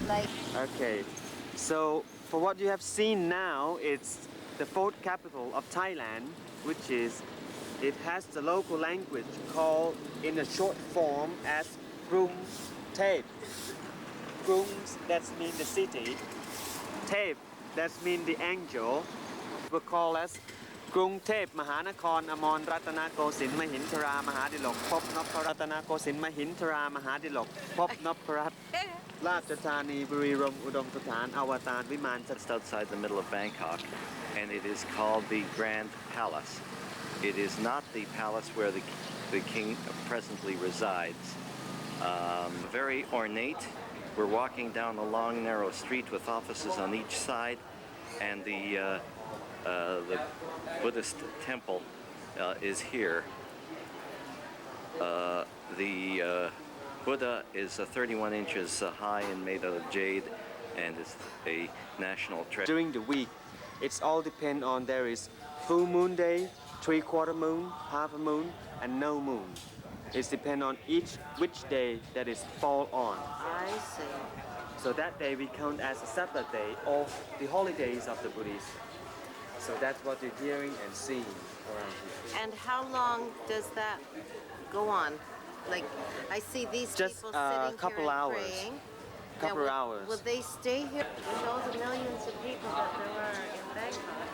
Like, Okay, so for what you have seen now, it's the fourth capital of Thailand, which is, it has the local language called in a short form as Krung Thep. Krungs, that's mean the city. Thep, that's mean the angel. We call as กรุงเทพมหานครอมรรัตนโกสินทร์มหินทรามหาดิลกพบนพรัตนโกสินทร์มหินทรามหาดิลกพบนพรัตน์ราชธานีบุรีรัมย์อุดมสถานอวตารวิมาน Just outside the middle of Bangkok, and it is called the Grand Palace. It is not the palace where the king presently resides. Very ornate. We're walking down a long, narrow street with offices on each side, and the Buddhist temple is here. The Buddha is 31 inches high and made out of jade, and is a national treasure. During the week, it's all depend on there is full moon day, 3/4 moon, half a moon, and no moon. It's depend on which day that is fall on. I see. So that day we count as a Saturday of the holidays of the Buddhists. So that's what you're hearing and seeing around here. And how long does that go on? Like, I see these Just people a sitting couple here and hours. praying. Couple Now, hours. Will they stay here? With all the millions of people that there are in Bangkok,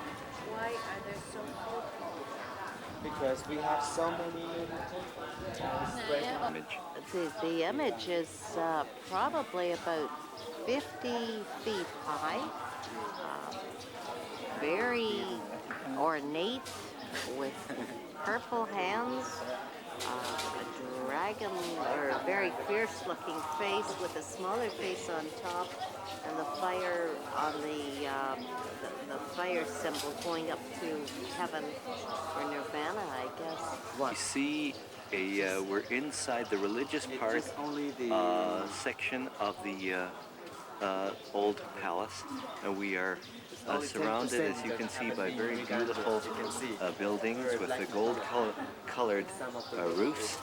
why are there so few people? Because we have so many Image. The image is probably about 50 feet high, very ornate with purple hands, a dragon or a very fierce looking face with a smaller face on top, and the fire on the fire symbol going up to heaven or nirvana, I guess. We see we're inside the religious part section of the old palace, and we are surrounded, as you can see, by very beautiful buildings with the gold-colored roofs,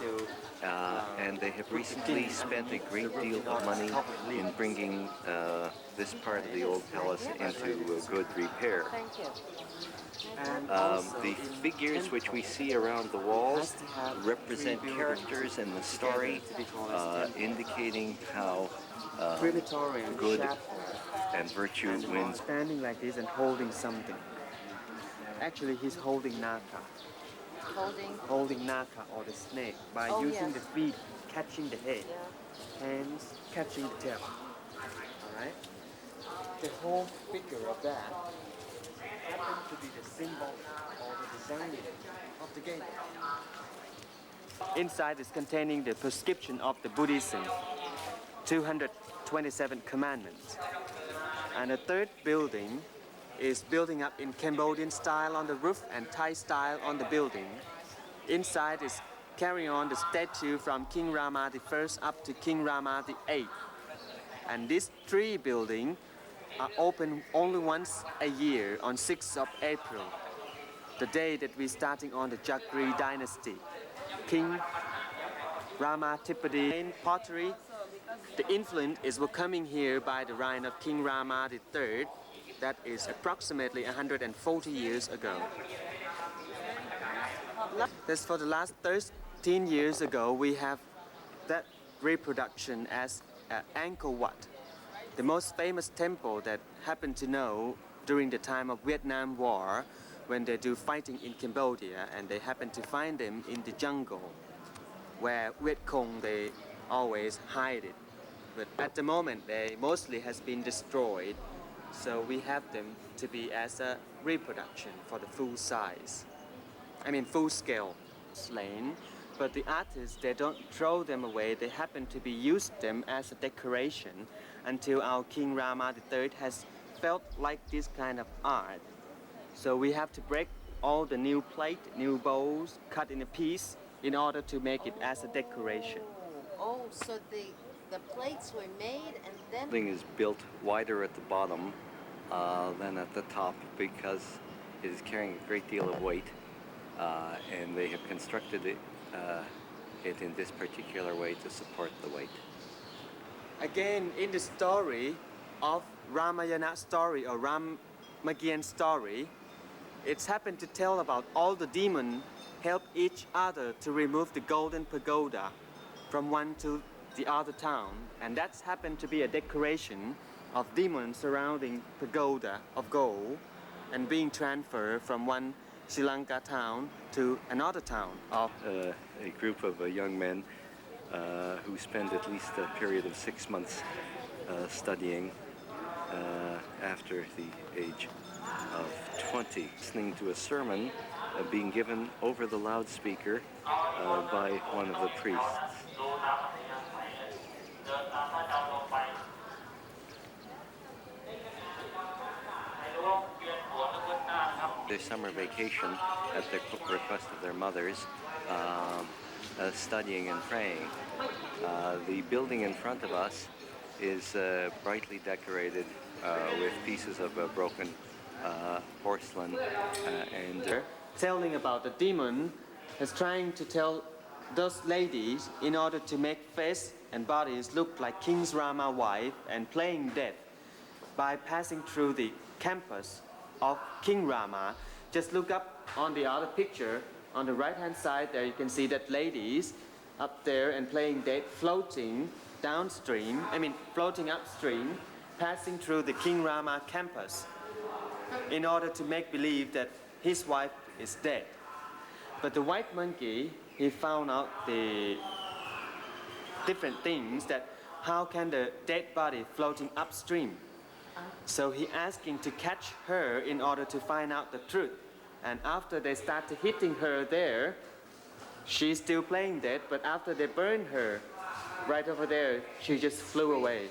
and they have recently spent a great deal of money in bringing this part of the old palace into good repair. Thank you. The figures which we see around the walls represent characters in the story, indicating how good and virtue wins. Standing like this and holding something. Actually, he's holding naka. Holding naka or the snake by using the feet catching the head, hands catching the tail. Alright? The whole figure of that happens to be the symbol or the design of the gate. Inside is containing the prescription of the Buddhism, 227 commandments. And the third building is building up in Cambodian style on the roof and Thai style on the building. Inside is carrying on the statue from King Rama I up to King Rama VIII. And these three buildings are open only once a year on 6th of April, the day that we're starting on the Jagri dynasty. King Rama Tipadi pottery. The influence is coming here by the reign of King Rama III, that is approximately 140 years ago. That's for the last 13 years ago, we have that reproduction as Angkor Wat, the most famous temple that happened to know during the time of Vietnam War, when they do fighting in Cambodia, and they happen to find them in the jungle, where Viet Cong they always hide it. But at the moment they mostly has been destroyed, so we have them to be as a reproduction for the full size. I mean full scale slain, but the artists they don't throw them away, they happen to be used them as a decoration until our King Rama III has felt like this kind of art. So we have to break all the new plate, new bowls, cut in a piece in order to make it as a decoration. Oh, so the plates were made and then... The building is built wider at the bottom than at the top because it is carrying a great deal of weight, and they have constructed it in this particular way to support the weight. Again, in the story of Ramayana story or Ramayan story, it's happened to tell about all the demons help each other to remove the golden pagoda from one to the other town, and that's happened to be a decoration of demons surrounding pagoda of gold and being transferred from one Sri Lanka town to another town of a group of young men who spend at least a period of 6 months studying after the age of 20, listening to a sermon being given over the loudspeaker by one of the priests. Their summer vacation at the request of their mothers, studying and praying. The building in front of us is brightly decorated with pieces of broken porcelain and telling about the demon is trying to tell those ladies in order to make face and bodies look like King Rama's wife and playing dead by passing through the campus of King Rama. Just look up on the other picture on the right hand side there, you can see that ladies up there and playing dead floating downstream, floating upstream, passing through the King Rama campus in order to make believe that his wife is dead. But the white monkey, he found out the different things, that how can the dead body floating upstream? So he asking to catch her in order to find out the truth. And after they started hitting her there, she's still playing dead, but after they burned her right over there, she just flew away.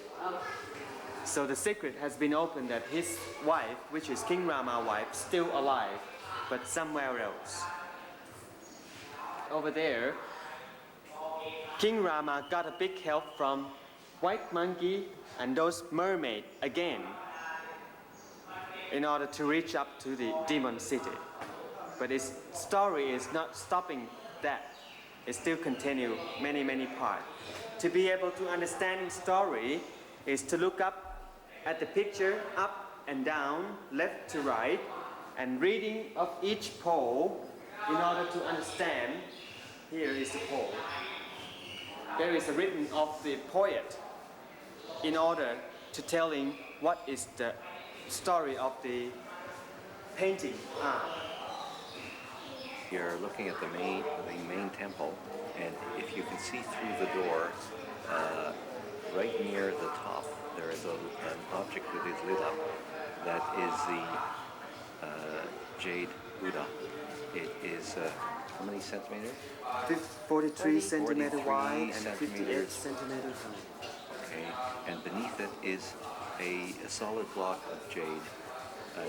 So the secret has been opened that his wife, which is King Rama's wife, still alive, but somewhere else. Over there, King Rama got a big help from white monkey and those mermaids again in order to reach up to the demon city. But his story is not stopping that. It still continues many parts. To be able to understand his story is to look up at the picture, up and down, left to right, and reading of each pole in order to understand. Here is the pole. There is a written of the poet in order to telling what is the story of the painting. You're looking at the main temple, and if you can see through the door, right near the top, there is an object that is lit up. That is the jade Buddha. It is how many centimeters? 43 centimeters wide and 58 centimeters. centimeters high. Okay, and beneath it is a solid block of jade.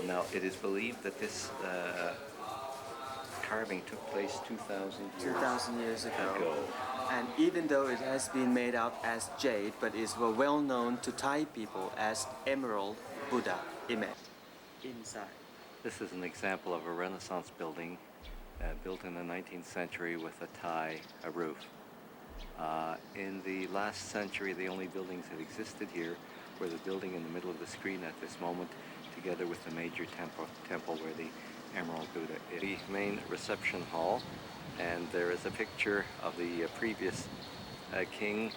Now, it is believed that this carving took place 2,000 years ago. And even though it has been made out as jade, but is well known to Thai people as Emerald Buddha image inside. This is an example of a Renaissance building built in the 19th century with a Thai roof. In the last century, the only buildings that existed here were the building in the middle of the screen at this moment, together with the major temple where the Emerald Buddha is. The main reception hall, and there is a picture of the previous king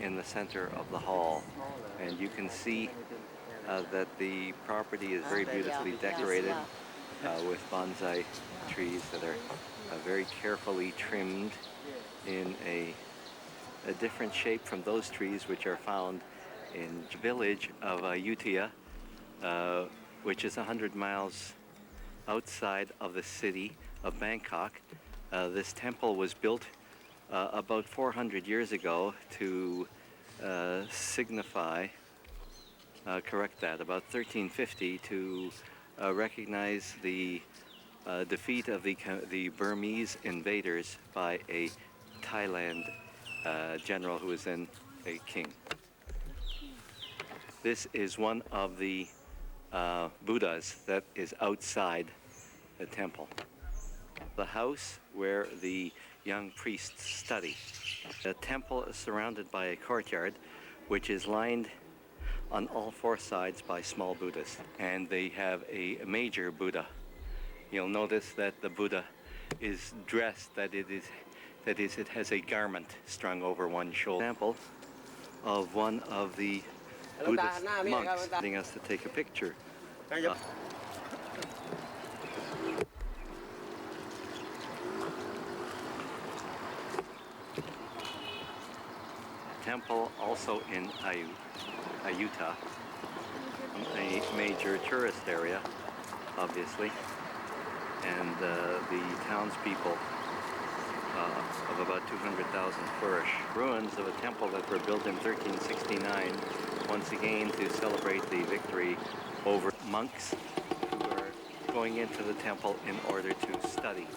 in the center of the hall. And you can see that the property is very beautifully decorated with bonsai trees that are very carefully trimmed in a different shape from those trees which are found in the village of Ayutthaya, which is 100 miles outside of the city of Bangkok. This temple was built about 400 years ago to signify, about 1350, to recognize the defeat of the Burmese invaders by a Thailand general who was then a king. This is one of the Buddhas that is outside the temple. The house where the young priests study. The temple is surrounded by a courtyard which is lined on all four sides by small Buddhas. And they have a major Buddha. You'll notice that the Buddha is dressed, that is, it has a garment strung over one shoulder. Example of one of the Buddhist monks asking us to take a picture. Temple also in Ayutthaya, a major tourist area, obviously, and the townspeople of about 200,000 flourish. Ruins of a temple that were built in 1369, once again to celebrate the victory over monks who are going into the temple in order to study.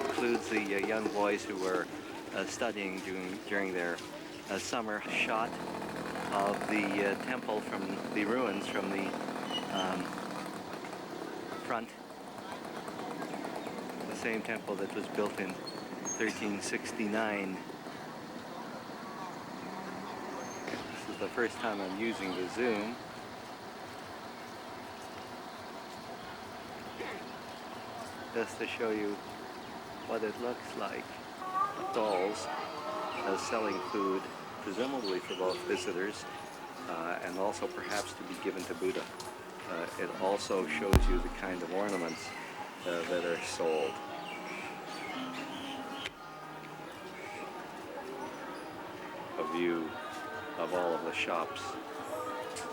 Includes the young boys who were studying during their summer. Shot of the temple from the ruins from the front. The same temple that was built in 1369. This is the first time I'm using the zoom. Just to show you what it looks like. Stalls selling food, presumably for both visitors and also perhaps to be given to Buddha. It also shows you the kind of ornaments that are sold. A view of all of the shops.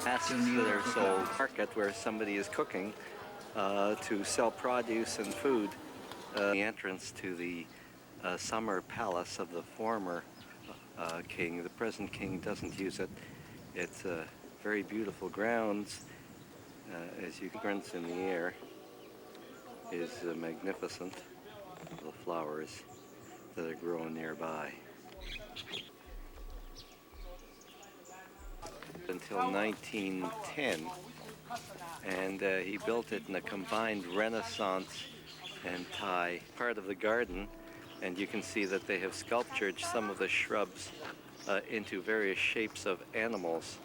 Masks that are sold. Market where somebody is cooking to sell produce and food. The entrance to the summer palace of the former king. The present king doesn't use it. It's very beautiful grounds. As you fragrance in the air is magnificent. The flowers that are growing nearby. Until 1910, and he built it in a combined Renaissance and Thai part of the garden. And you can see that they have sculptured some of the shrubs into various shapes of animals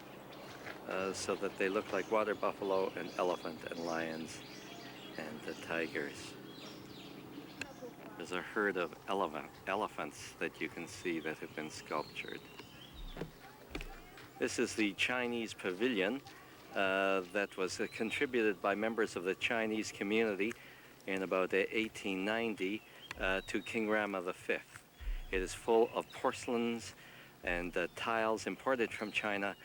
so that they look like water buffalo and elephant and lions and tigers. There's a herd of elephants that you can see that have been sculptured. This is the Chinese pavilion that was contributed by members of the Chinese community in about 1890 to King Rama V. It is full of porcelains and tiles imported from China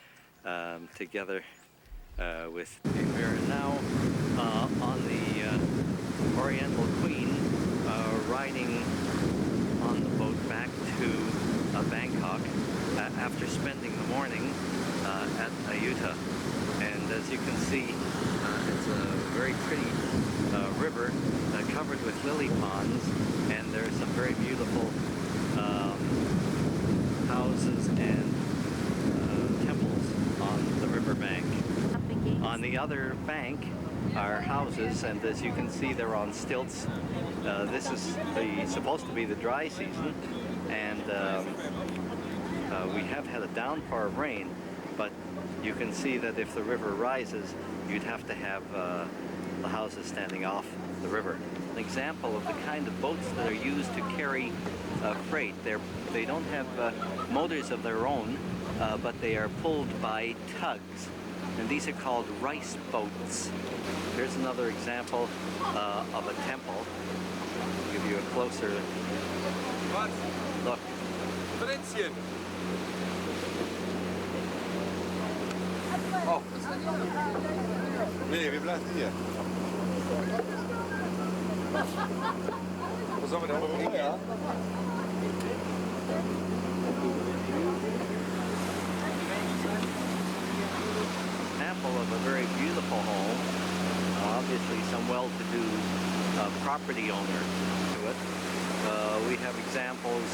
together with... We are now on the Oriental Queen riding on the boat back to Bangkok after spending the morning at Ayutthaya. And as you can see, it's a very pretty river covered with lily ponds, and there are some very beautiful houses and temples on the riverbank. On the other bank are houses, and as you can see, they're on stilts. This is supposed to be the dry season, and we have had a downpour of rain, but you can see that if the river rises, you'd have to have the houses standing off the river. An example of the kind of boats that are used to carry freight. They don't have motors of their own, but they are pulled by tugs, and these are called rice boats. Here's another example of a temple. I'll give you a closer look. Oh. Nee, wir bleiben hier. Wo sollen wir denn hingehen? Example of a very beautiful home. Obviously some well-to-do property owner to it. We have examples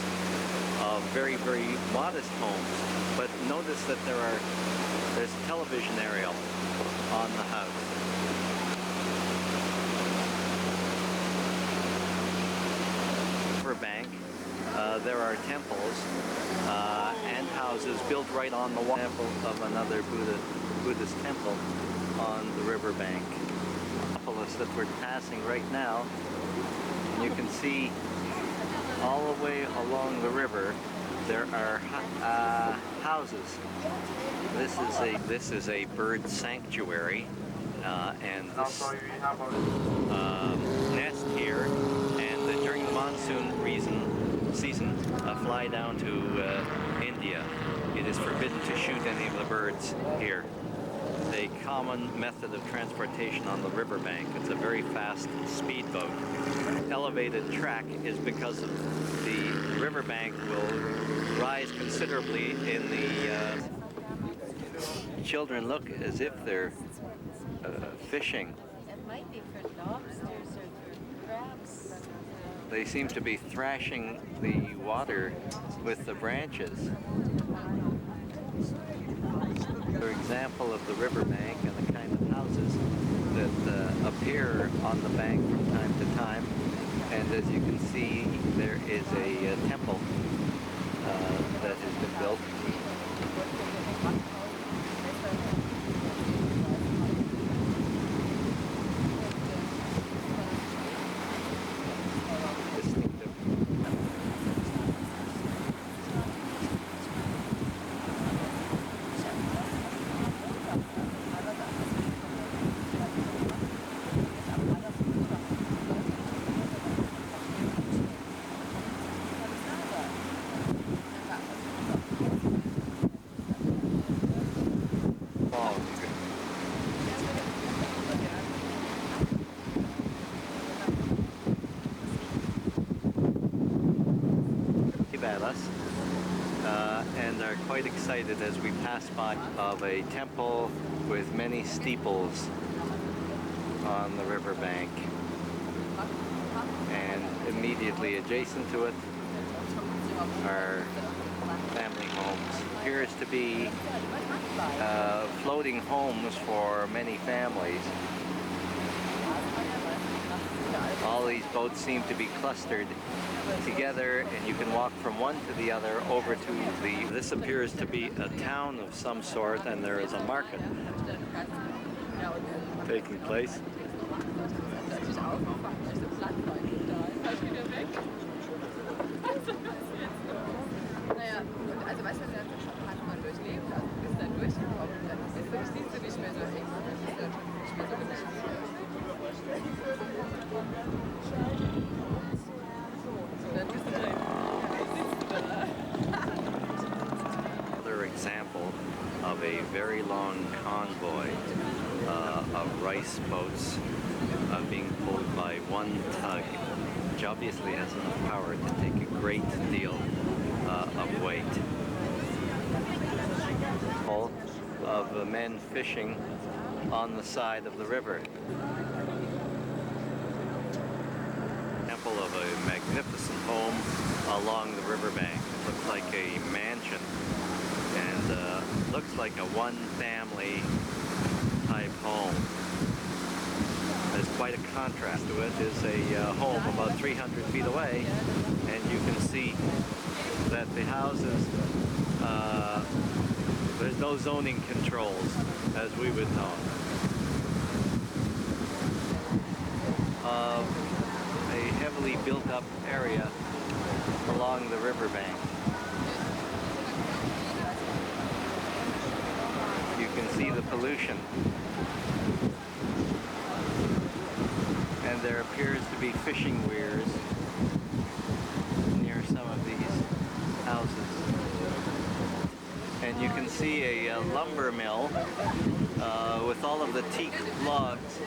of very, very modest homes, but notice that there's a television aerial on the house. Riverbank, there are temples and houses built right on the example of another Buddhist temple on the riverbank. That we're passing right now, and you can see all the way along the river there are houses. This is a bird sanctuary, and this nest here, and during the monsoon season fly down to India. It is forbidden to shoot any of the birds here. A common method of transportation on the riverbank. It's a very fast speedboat. Elevated track is because of the riverbank will rise considerably in the children look as if they're fishing. It might be for lobsters or for crabs. They seem to be thrashing the water with the branches. Another example of the riverbank and the kind of houses that appear on the bank from time to time. And as you can see, there is a temple that has been built. At us and are quite excited as we pass by of a temple with many steeples on the riverbank, and immediately adjacent to it are family homes. Appears to be floating homes for many families. All these boats seem to be clustered together, and you can walk from one to the other over to the... This appears to be a town of some sort, and there is a market taking place. Another example of a very long convoy of rice boats being pulled by one tug, which obviously has enough power to take a great deal of weight. All of the men fishing on the side of the river. Example of a magnificent home along the riverbank. It looks like a mansion, and looks like a one-family type home. There's quite a contrast to it. Is a home about 300 feet away, and you can see that the houses, there's no zoning controls as we would know. A heavily built up area along the riverbank. You can see the pollution. And there appears to be fishing weirs near some of these houses. And you can see a lumber mill with all of the teak logs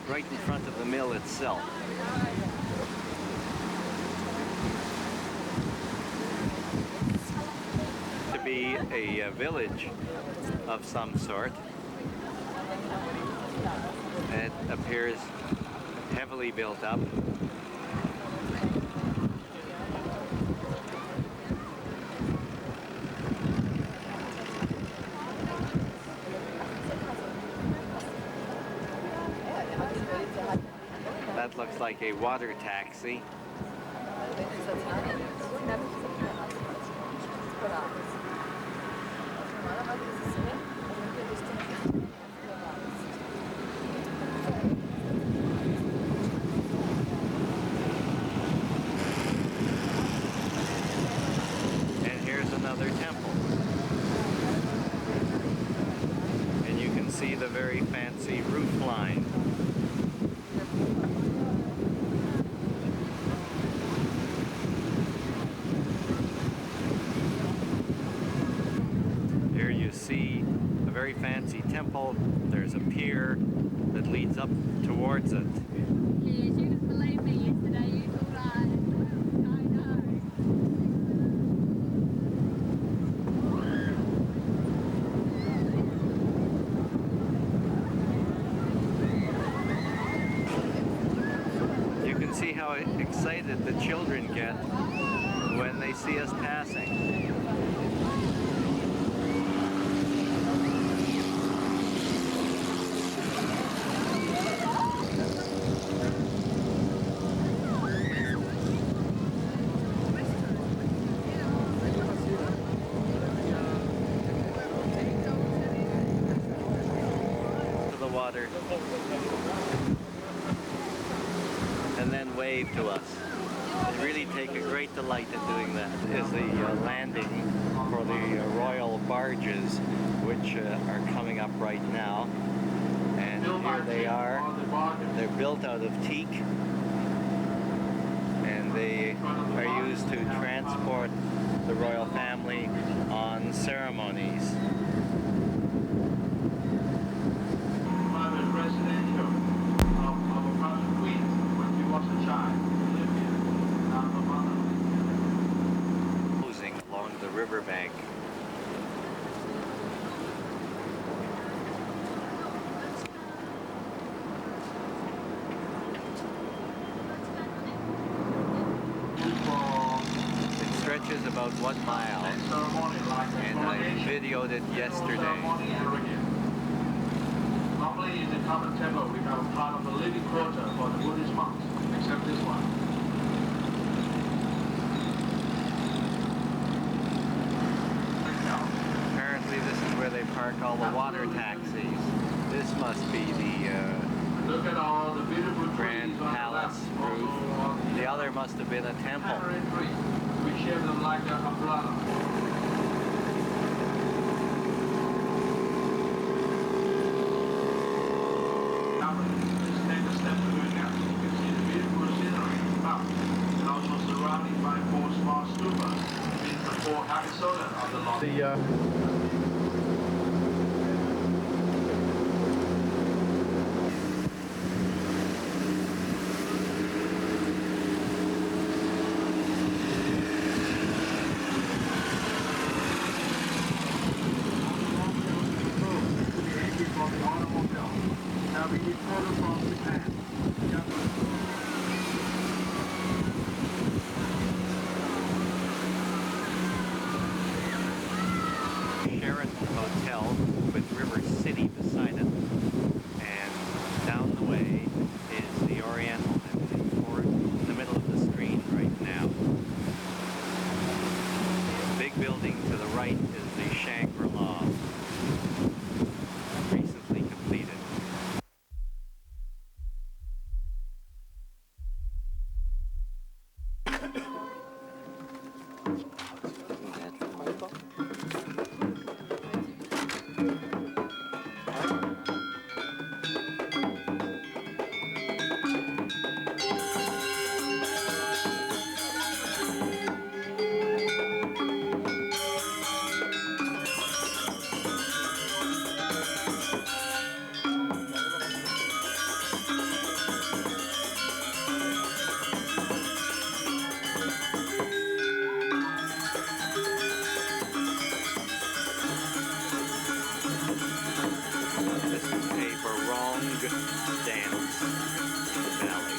right in front of the mill itself. To be a village of some sort. It appears heavily built up. That looks like a water taxi. And here's another temple. And you can see the very fancy roof line. Here you see a very fancy temple. There's a pier that leads up towards it. You can see how excited the children get when they see us passing. To the water. And then wave to us. They really take a great delight in doing that. Is the landing for the royal barges, which are coming up right now. And here they are. They're built out of teak, and they are used to transport the royal family on ceremonies. Along the riverbank. It stretches about 1 mile, and I videoed it yesterday. Normally in the common temple, we have a part of the living quarter for the Buddhist monks, except this one. Apparently this is where they park all the water taxis. This must be the Look at all the beautiful Grand trees on the Palace left. roof. Also, The other must have been a temple. tamarind trees. We shape them like an umbrella. Now, just take a step to it now. You can see the beautiful scenery above, and also surrounded by 4 small stupas, means the 4 episodes of the Lord. Now we need photo from Japan. Sheraton Hotel with River City beside it. And down the way is the Oriental Embassy Fort in the middle of the screen right now. The big building to the right is the Shangri-La, recently completed. This is a barong dance ballet.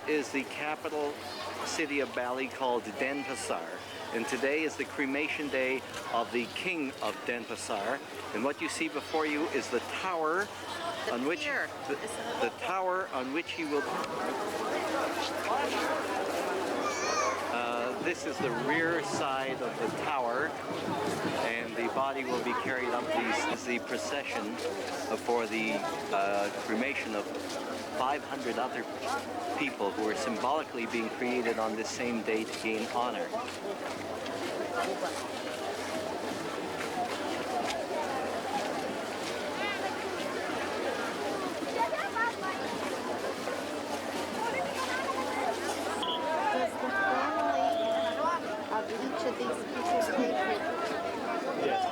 Is the capital city of Bali called Denpasar, and today is the cremation day of the king of Denpasar. And what you see before you is the tower on which the tower on which he will. This is the rear side of the tower, and the body will be carried up. This is the procession for the cremation of 500 other people who are symbolically being created on this same day to gain honor. Each of these pieces of paper. Yes.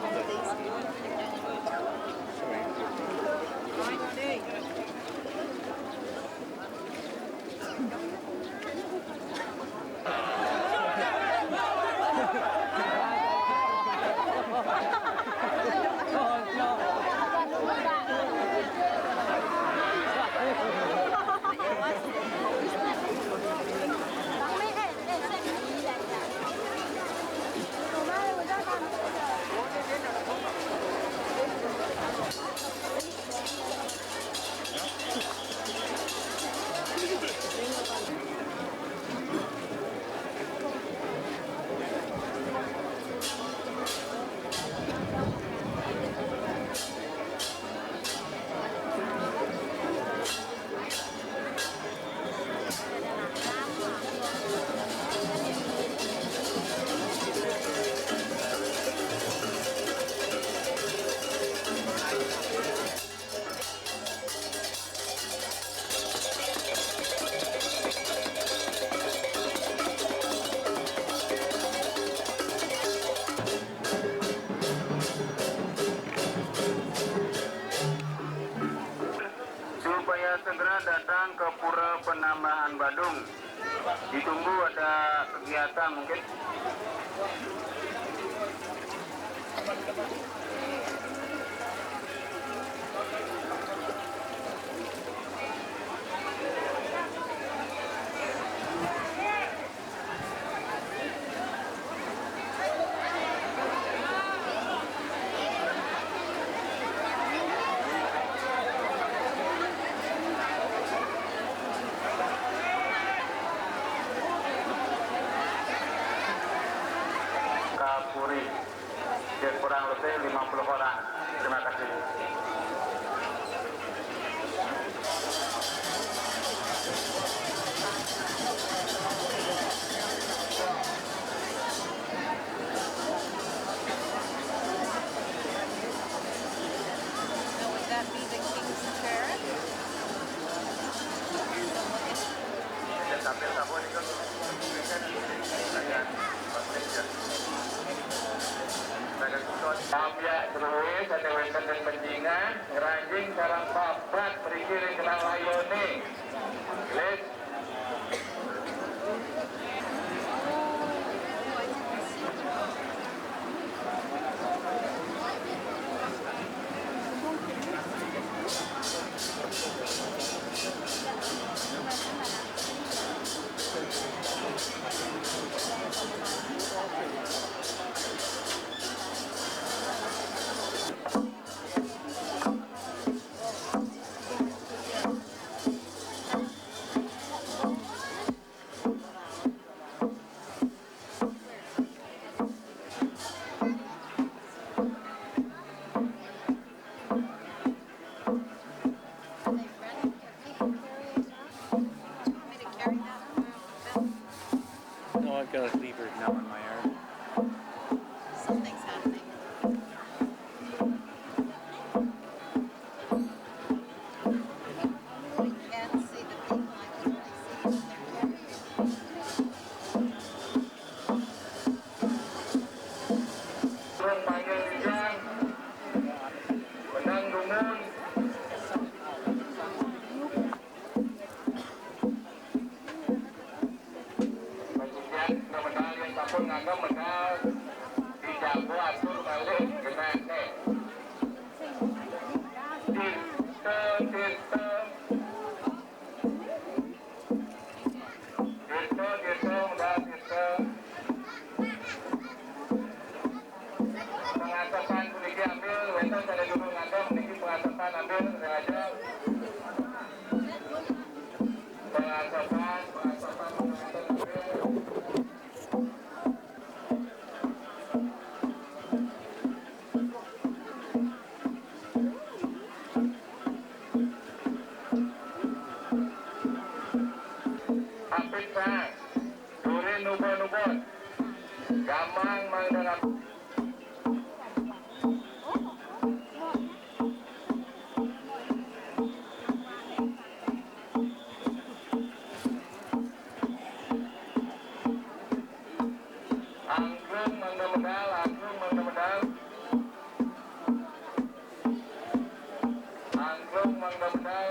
depan mungkin. Kapuri, dia kurang lebih 50 orang. Terima kasih. Now, would that be the king's chair? Pambiak terus ada wenten dan penjingan ngeranjing sarang papat perikirin kenal layone. Let's No, I've got a lever now on my arm. Something's happening. I can't see the people. I can only see turun panggil rijang, menang dumun. Kemudian medal yang tapun ngagam medal dijago atur balik dengan Tirto, medal Tirto. Pengasapan kuniki ambil, weton pada dulu ngagam, kuniki pengasapan ambil, sengaja. Pengasapan ambil. Apit sah, durin nubon-nubon, gamang mangdangan. Angklung mangda-medal, angklung mangda-medal. Angklung mangda-medal.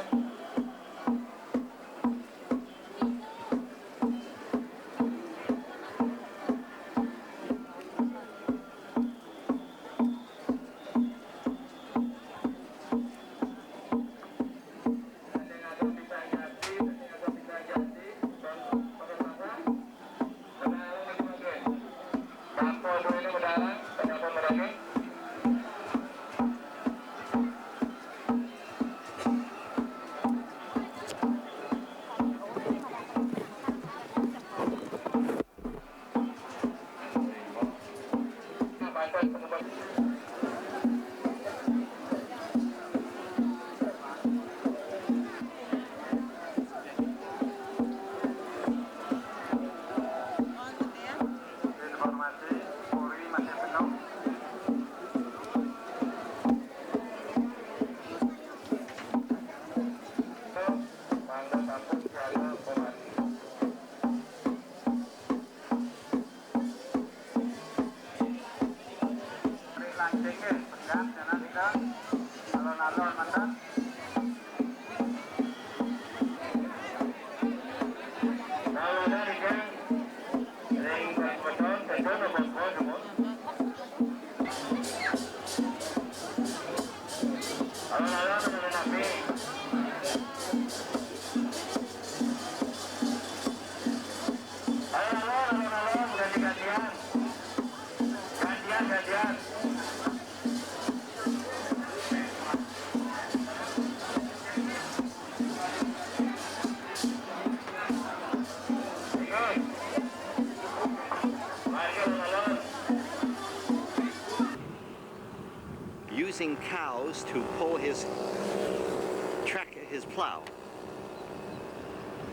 Informasi Polri masih penuh. Mangga Kampung Jaya Komasi. Ini lancingnya, pegang, jangan tidak. Alon-alon, mantap. Kalau dari gang, ring using cows to pull his plow.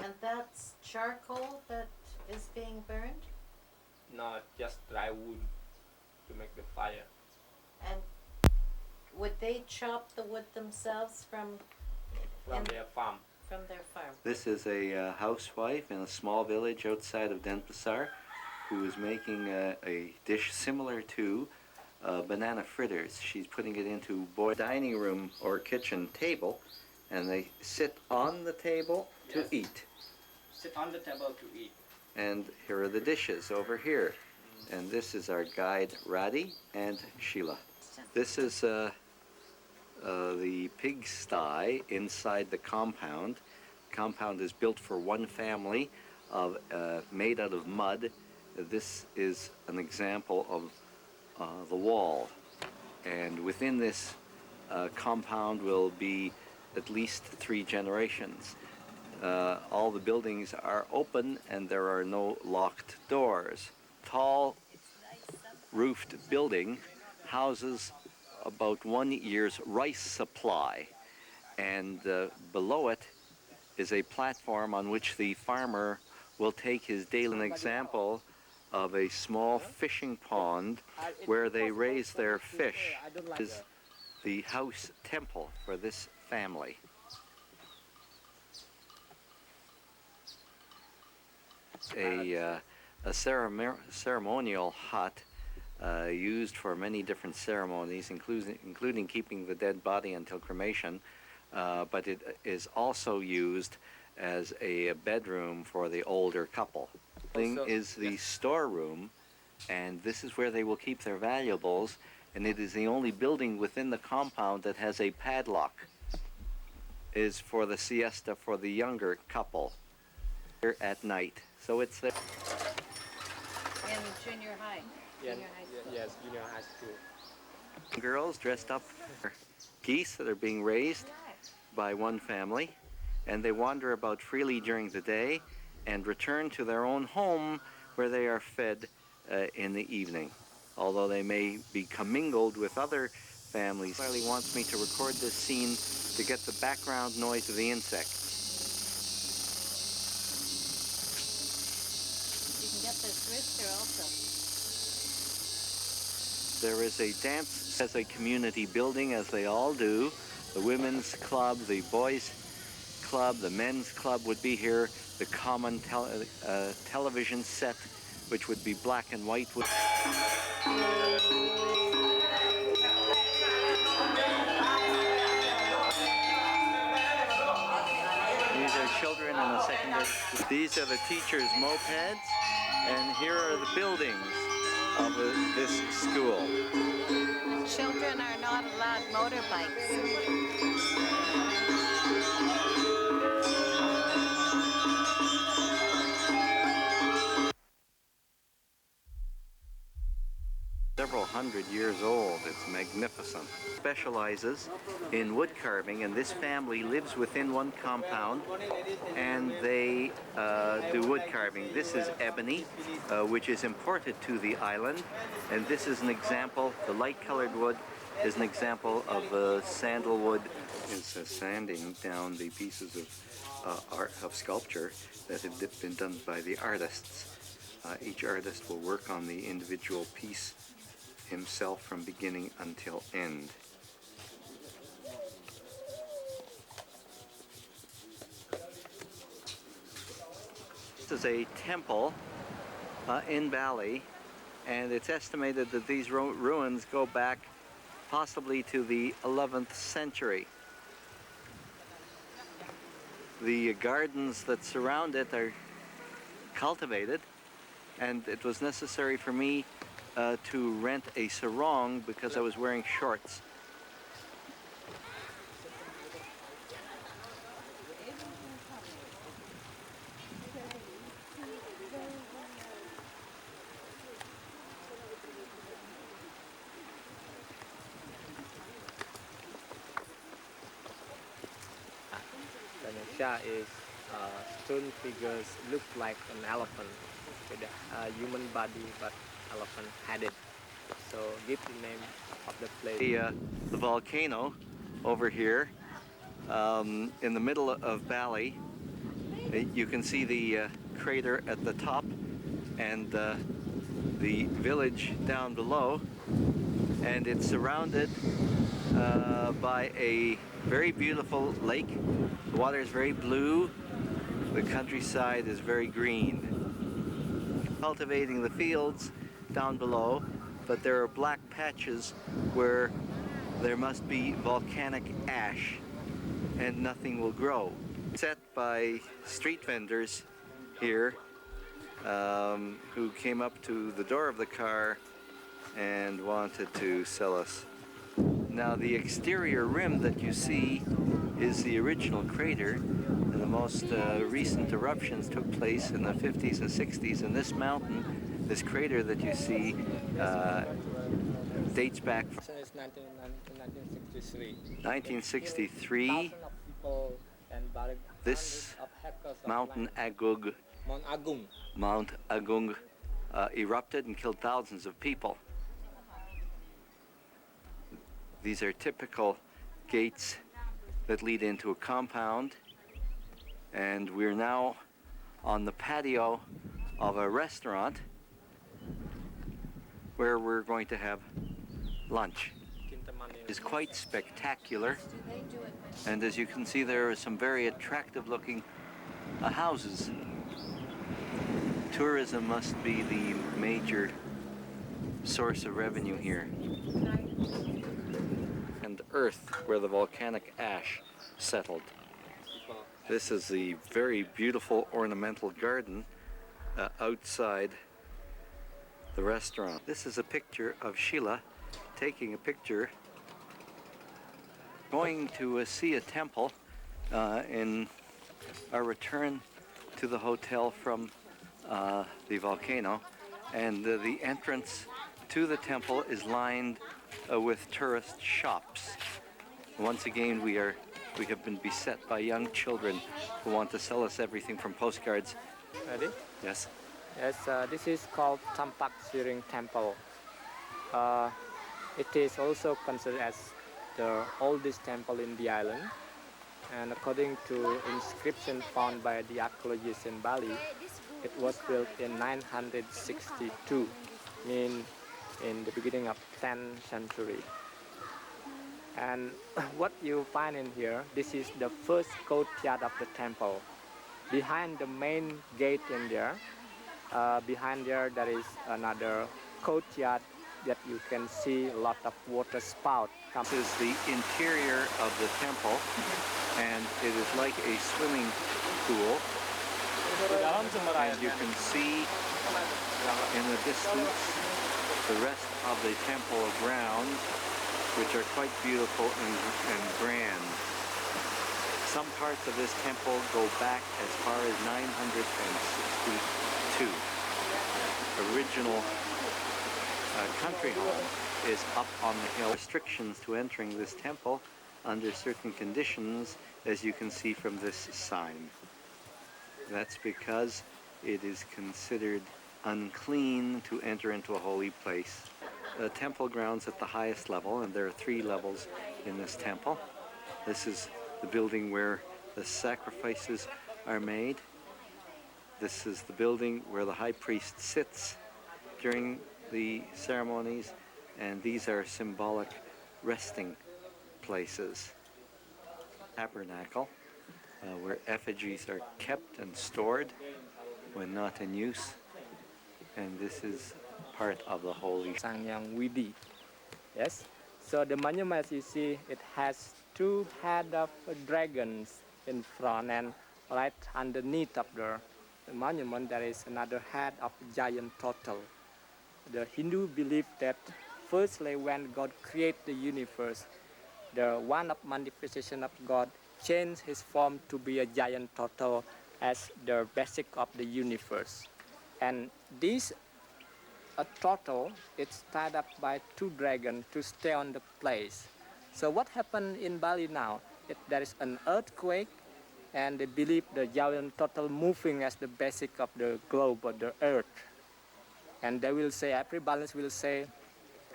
And that's charcoal that is being burned? Not just dry wood to make the fire. And would they chop the wood themselves from Their farm. from their farm? This is a housewife in a small village outside of Denpasar who is making a dish similar to banana fritters. She's putting it into a dining room or kitchen table, and they sit on the table to eat. Sit on the table to eat. And here are the dishes over here. And this is our guide, Radi and Sheila. This is the pigsty inside the compound. The compound is built for one family, made out of mud. This is an example of the wall. And within this compound will be at least 3 generations. All the buildings are open and there are no locked doors. Tall roofed building houses about 1 year's rice supply, and below it is a platform on which the farmer will take his daily. An example of a small fishing pond where they raise their fish. Is the house temple for this family. A ceremonial hut used for many different ceremonies, including keeping the dead body until cremation, but it is also used as a bedroom for the older couple. Thing is the storeroom, and this is where they will keep their valuables, and it is the only building within the compound that has a padlock. Is for the siesta for the younger couple here at night. So it's there. In junior high. Junior high school. Yes, junior high school. Girls dressed up for geese that are being raised by one family, and they wander about freely during the day and return to their own home where they are fed in the evening. Although they may be commingled with other families. Riley wants me to record this scene to get the background noise of the insects. You can get this rooster also. There is a dance as a community building, as they all do. The women's club, the boys' club, the men's club would be here. The common television set, which would be black and white. These are children in the secondary school. These are the teachers' mopeds, and here are the buildings of this school. Children are not allowed motorbikes. Several hundred years old. It's magnificent. Specializes in wood carving, and this family lives within one compound, and they do wood carving. This is ebony, which is imported to the island, and this is an example. The light-colored wood is an example of sandalwood. It's sanding down the pieces of art of sculpture that have been done by the artists. Each artist will work on the individual piece himself from beginning until end. This is a temple in Bali, and it's estimated that these ruins go back possibly to the 11th century. The gardens that surround it are cultivated, and it was necessary for me to rent a sarong because I was wearing shorts. Ganesha is stone figures look like an elephant with a human body but elephant headed. So give the name of the place. The volcano over here in the middle of Bali. You can see the crater at the top and the village down below, and it's surrounded by a very beautiful lake. The water is very blue, the countryside is very green. Cultivating the fields down below, but there are black patches where there must be volcanic ash and nothing will grow. Set by street vendors here who came up to the door of the car and wanted to sell us. Now the exterior rim that you see is the original crater, and the most recent eruptions took place in the 50s and 60s, and this mountain, this crater that you see dates back It's 1963. 1963. Thousands of people and buried This hundreds of hectares of Mountain land. Mount Agung Agung. erupted and killed thousands of people. These are typical gates that lead into a compound, and we're now on the patio of a restaurant where we're going to have lunch. It's quite spectacular, and as you can see, there are some very attractive looking houses. Tourism must be the major source of revenue here. And earth where the volcanic ash settled. This is the very beautiful ornamental garden outside the restaurant. This is a picture of Sheila taking a picture going to see a temple in our return to the hotel from the volcano, and the entrance to the temple is lined with tourist shops. Once again, we have been beset by young children who want to sell us everything from postcards. Ready? Yes. Yes, this is called Tampak Siring Temple. It is also considered as the oldest temple in the island, and according to inscription found by the archaeologists in Bali, it was built in 962, mean in the beginning of 10th century. And what you find in here, this is the first courtyard of the temple. Behind the main gate in there, behind there is another courtyard that you can see a lot of water spout. This is the interior of the temple, and it is like a swimming pool. And you can see in the distance the rest of the temple grounds, which are quite beautiful and grand. Some parts of this temple go back as far as 962. Original country home is up on the hill. Restrictions to entering this temple under certain conditions, as you can see from this sign. That's because it is considered unclean to enter into a holy place. The temple grounds at the highest level, and there are 3 levels in this temple. This is the building where the sacrifices are made. This is the building where the high priest sits during the ceremonies, and these are symbolic resting places. Tabernacle, where effigies are kept and stored when not in use, and this is part of the holy Sangyang Widi. Yes. So the monument, you see, it has 2 heads of dragons in front, and right underneath of the monument there is another head of giant turtle. The Hindu believe that firstly when God created the universe, the one of manifestation of God changed his form to be a giant turtle as the basic of the universe. And this turtle, it's tied up by 2 dragons to stay on the place. So what happened in Bali now? There is an earthquake, and they believe the giant turtle moving as the basic of the globe or the earth. And they will say, every Balinese will say,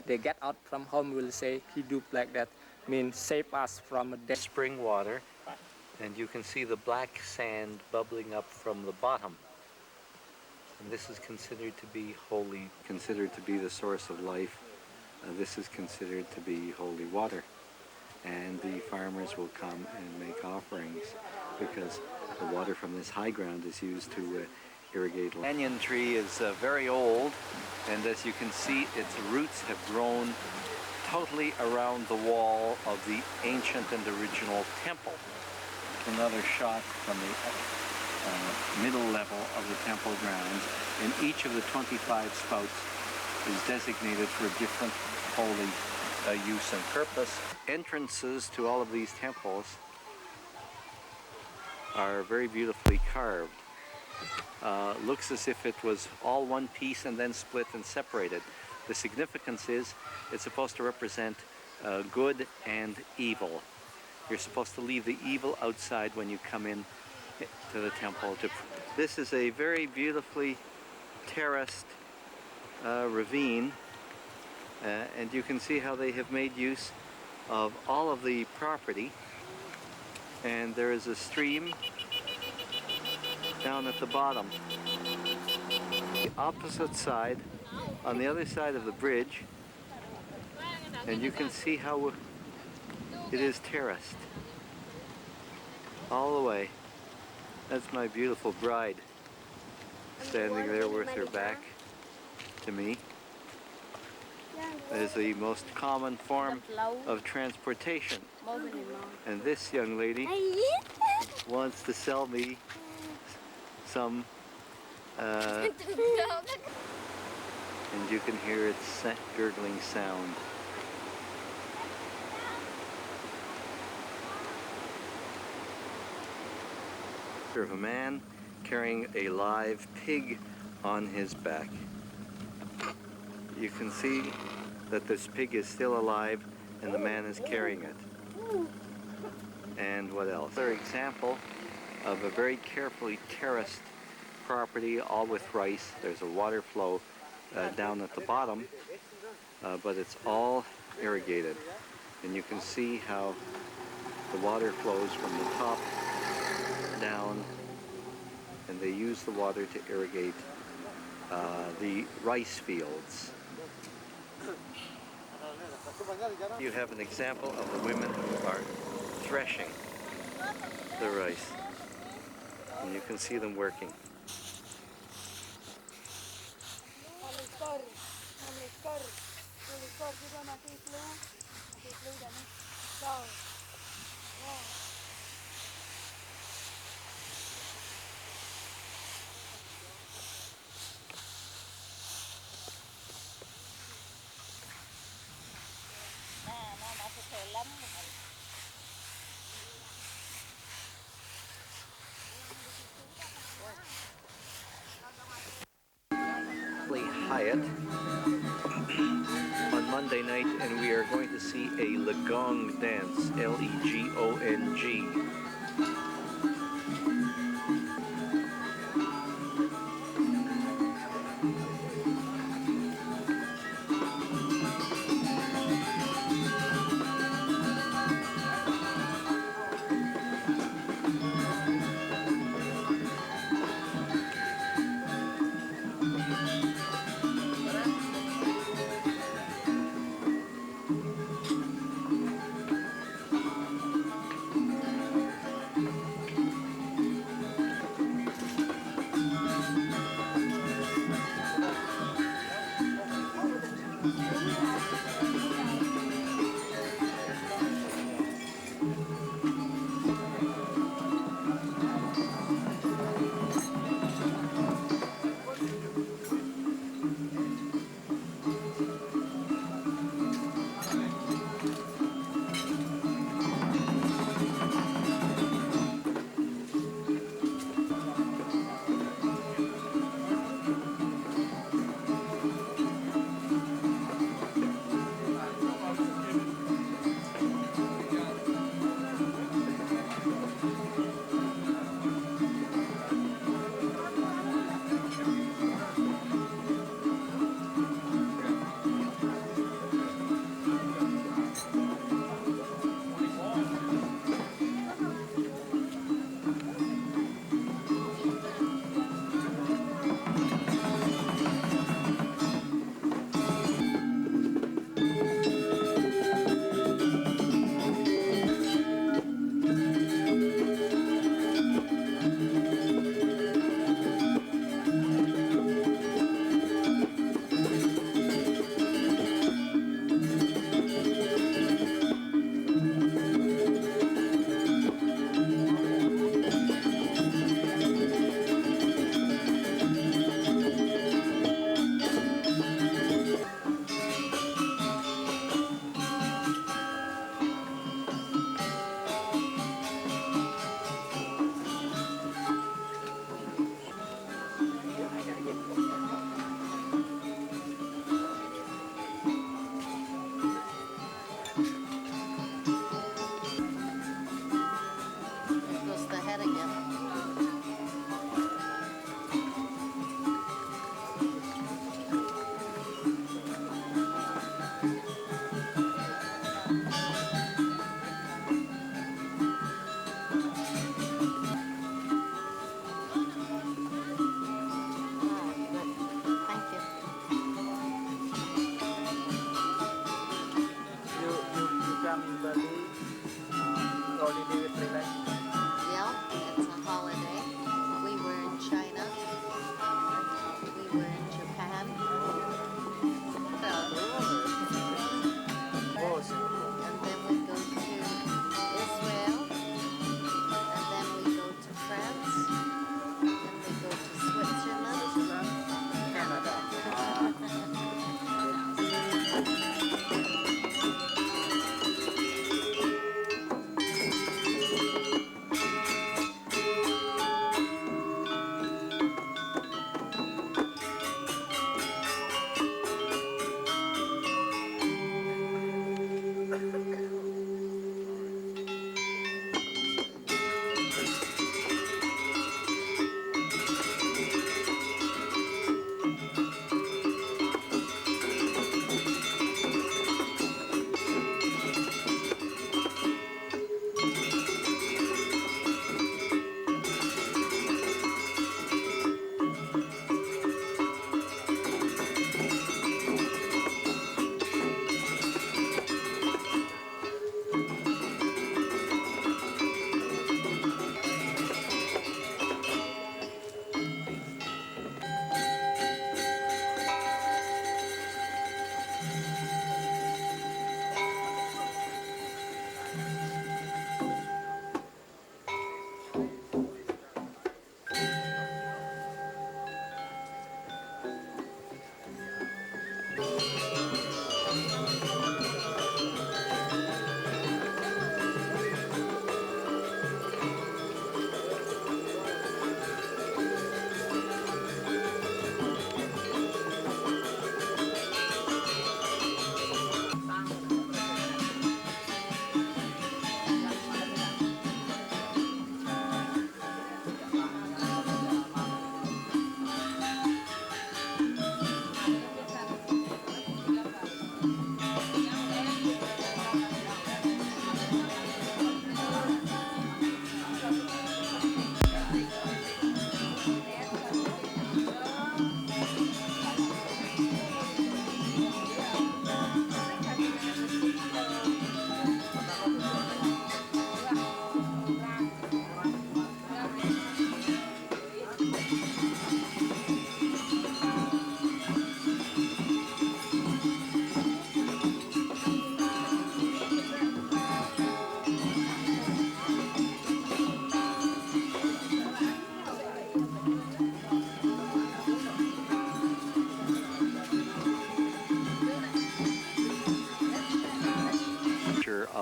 they get out from home will say hidup like that, means save us from a death. Spring water, and you can see the black sand bubbling up from the bottom. And this is considered to be holy, considered to be the source of life. This is considered to be holy water. And the farmers will come and make offerings because the water from this high ground is used to irrigate. The banyan tree is very old, and as you can see, its roots have grown totally around the wall of the ancient and original temple. Another shot from the middle level of the temple grounds, and each of the 25 spouts is designated for a different holy use and purpose. Entrances to all of these temples are very beautifully carved. Looks as if it was all one piece and then split and separated. The significance is it's supposed to represent good and evil. You're supposed to leave the evil outside when you come in to the temple. This is a very beautifully terraced ravine, and you can see how they have made use of all of the property. And there is a stream down at the bottom. The opposite side, on the other side of the bridge, and you can see how it is terraced all the way. That's my beautiful bride standing there with her back to me. That is the most common form of transportation. And this young lady wants to sell me some, and you can hear its gurgling sound. Of a man carrying a live pig on his back. You can see that this pig is still alive and the man is carrying it. And what else? Another example of a very carefully terraced property, all with rice. There's a water flow down at the bottom, but it's all irrigated. And you can see how the water flows from the top down, and they use the water to irrigate the rice fields. You have an example of the women who are threshing the rice, and you can see them working. Hyatt on Monday night, and we are going to see a Legong dance, L-E-G-O-N-G.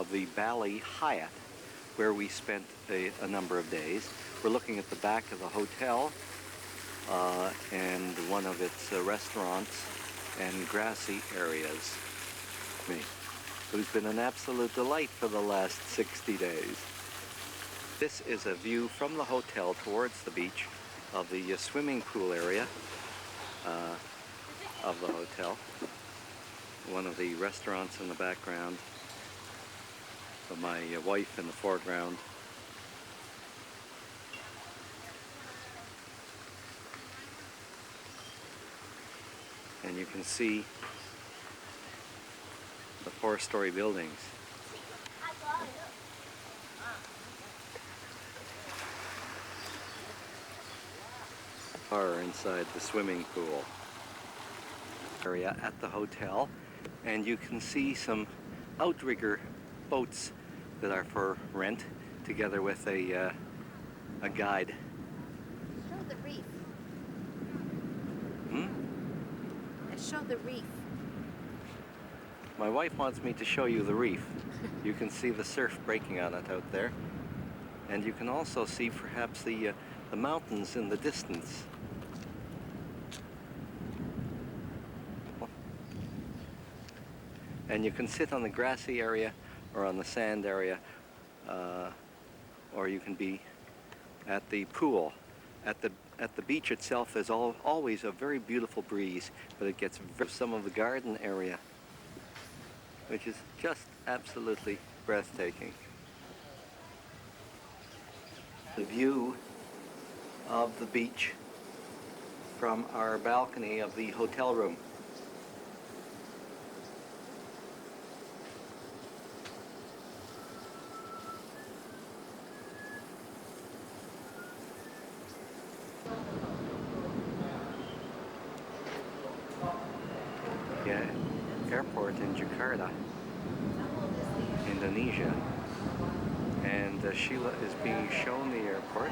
of the Bali Hyatt, where we spent a number of days. We're looking at the back of the hotel and one of its restaurants and grassy areas. It's been an absolute delight for the last 60 days. This is a view from the hotel towards the beach of the swimming pool area of the hotel. One of the restaurants in the background, of my wife in the foreground. And you can see the 4-story buildings. Are inside the swimming pool area at the hotel, and you can see some outrigger boats that are for rent, together with a guide. Show the reef. Hmm? Show the reef. My wife wants me to show you the reef. You can see the surf breaking on it out there, and you can also see perhaps the mountains in the distance. And you can sit on the grassy area or on the sand area, or you can be at the pool. At the beach itself, there's always a very beautiful breeze, but it gets some of the garden area, which is just absolutely breathtaking. The view of the beach from our balcony of the hotel room. Airport in Jakarta, Indonesia, and Sheila is being shown the airport,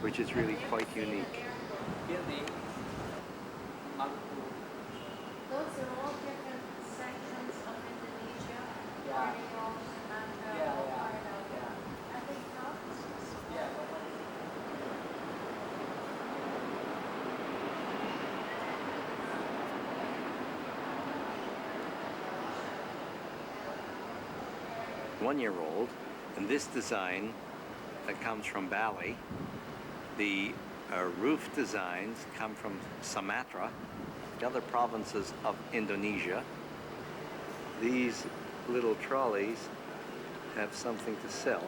which is really quite unique. Those are all different sections of Indonesia. Yeah. One-year-old, and this design comes from Bali. The roof designs come from Sumatra, the other provinces of Indonesia. These little trolleys have something to sell.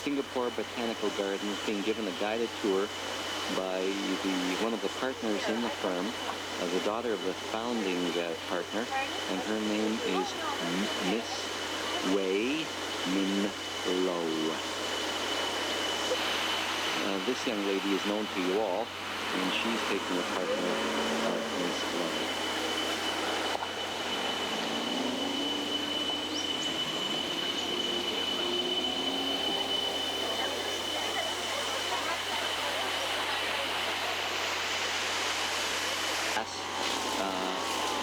Singapore Botanical Gardens being given a guided tour by one of the partners in the firm, the daughter of the founding partner, and her name is Miss Wei Min Lo. This young lady is known to you all, and she's taking the partner of Miss Lo.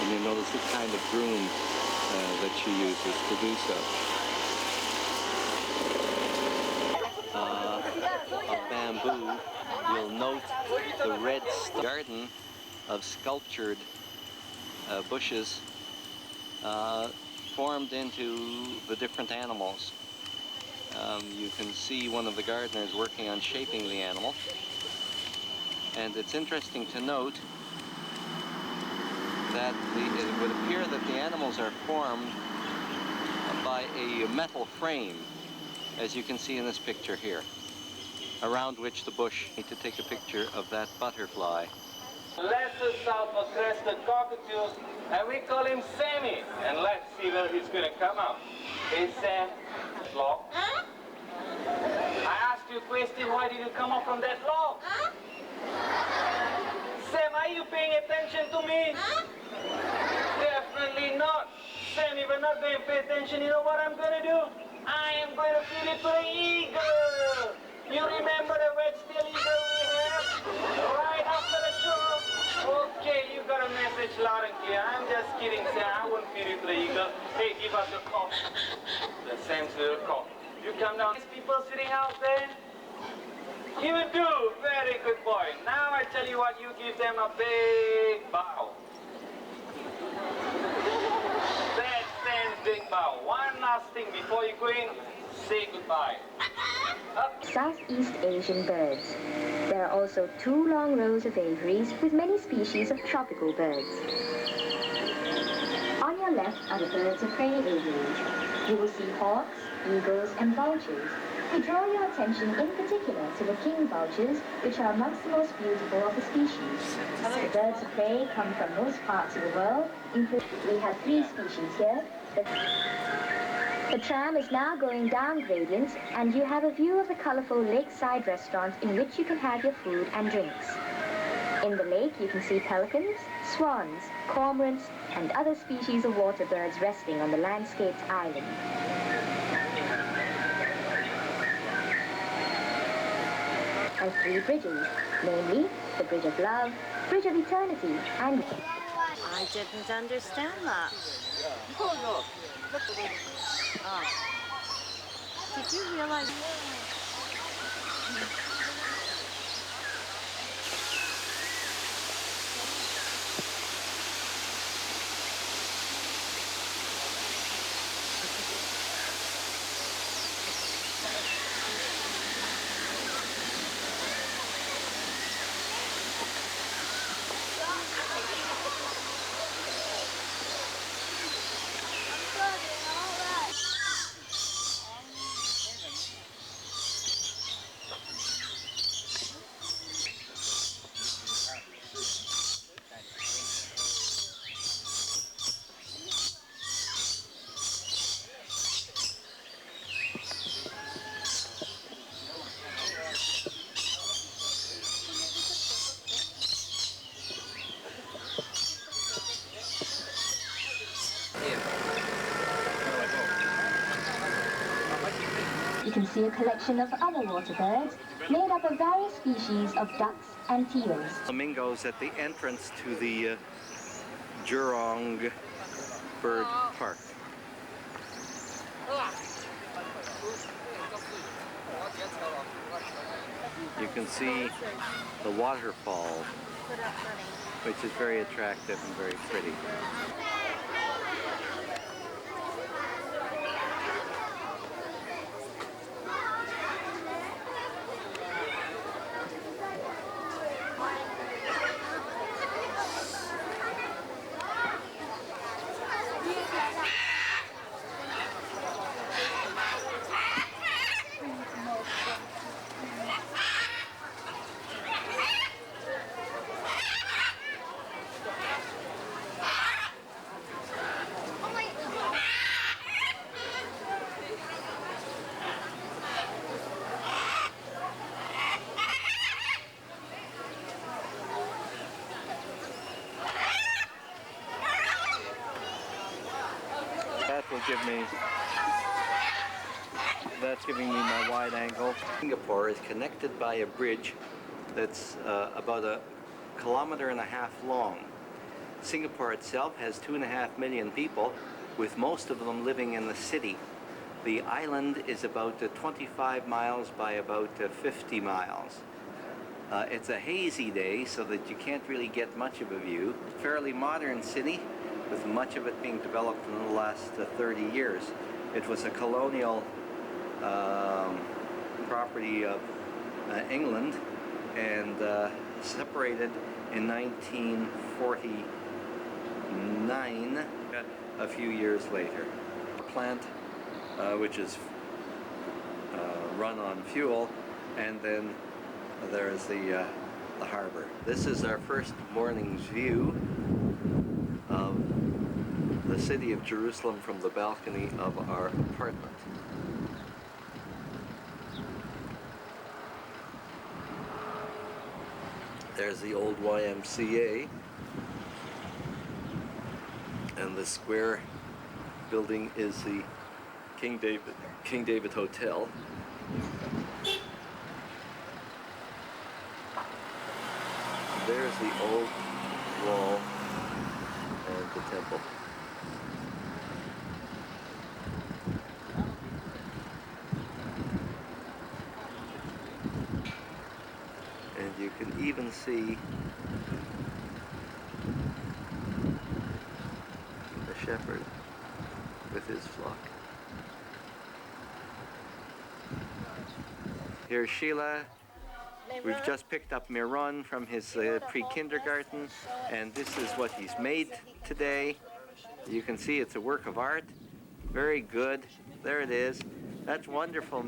And you notice the kind of broom that she uses to do so. Of bamboo, you'll note the red garden of sculptured bushes formed into the different animals. You can see one of the gardeners working on shaping the animal. And it's interesting to note that it would appear that the animals are formed by a metal frame, as you can see in this picture here, around which the bush. Need to take a picture of that butterfly. Lesser south of crested cockatoos, and we call him Sammy. And let's see where he's going to come out. Hey, Sam. Log. I asked you a question, why did you come up from that log? Sam, are you paying attention to me? Definitely not. Sam, if you're not going to pay attention, you know what I'm going to do? I am going to feed it to the eagle. You remember the red-tailed eagle we had right after the show? Okay, you got a message loud and clear. I'm just kidding, Sam. I won't feed it to the eagle. Hey, give us a call. The Sam's little call. You come down. These people sitting out there? You do. Very good boy. Now I tell you what, you give them a big bow. That's Sam's big bow. One last thing before you go in, say goodbye. Southeast Asian birds. There are also 2 long rows of aviaries with many species of tropical birds. On your left are the birds of prey aviaries. You will see hawks, eagles, and vultures. We draw your attention in particular to the king vultures, which are amongst the most beautiful of the species. The birds of prey come from most parts of the world, including we have 3 species here. The tram is now going down gradients, and you have a view of the colorful lakeside restaurant in which you can have your food and drinks. In the lake, you can see pelicans, swans, cormorants, and other species of water birds resting on the landscaped island. And 3 bridges, namely the Bridge of Love, Bridge of Eternity, and... I didn't understand that. Oh. Did you realize? You can see a collection of other water birds made up of various species of ducks and teals. Flamingos at the entrance to the Jurong Bird Park. You can see the waterfall, which is very attractive and very pretty. That's giving me my wide angle. Singapore is connected by a bridge that's about 1.5 kilometers long. Singapore itself has 2.5 million people, with most of them living in the city. The island is about 25 miles by about 50 miles. It's a hazy day, so that you can't really get much of a view. Fairly modern city, with much of it being developed in the last 30 years. It was a colonial property of England, and separated in 1949, a few years later. A plant which is run on fuel, and then there's the harbor. This is our first morning's view of the city of Jerusalem from the balcony of our apartment. There's the old YMCA, and the square building is the King David Hotel. There's the old wall and the temple. And you can even see the shepherd with his flock. Here's Sheila. We've just picked up Miron from his pre-kindergarten, and this is what he's made today. You can see it's a work of art. Very good. There it is. That's wonderful.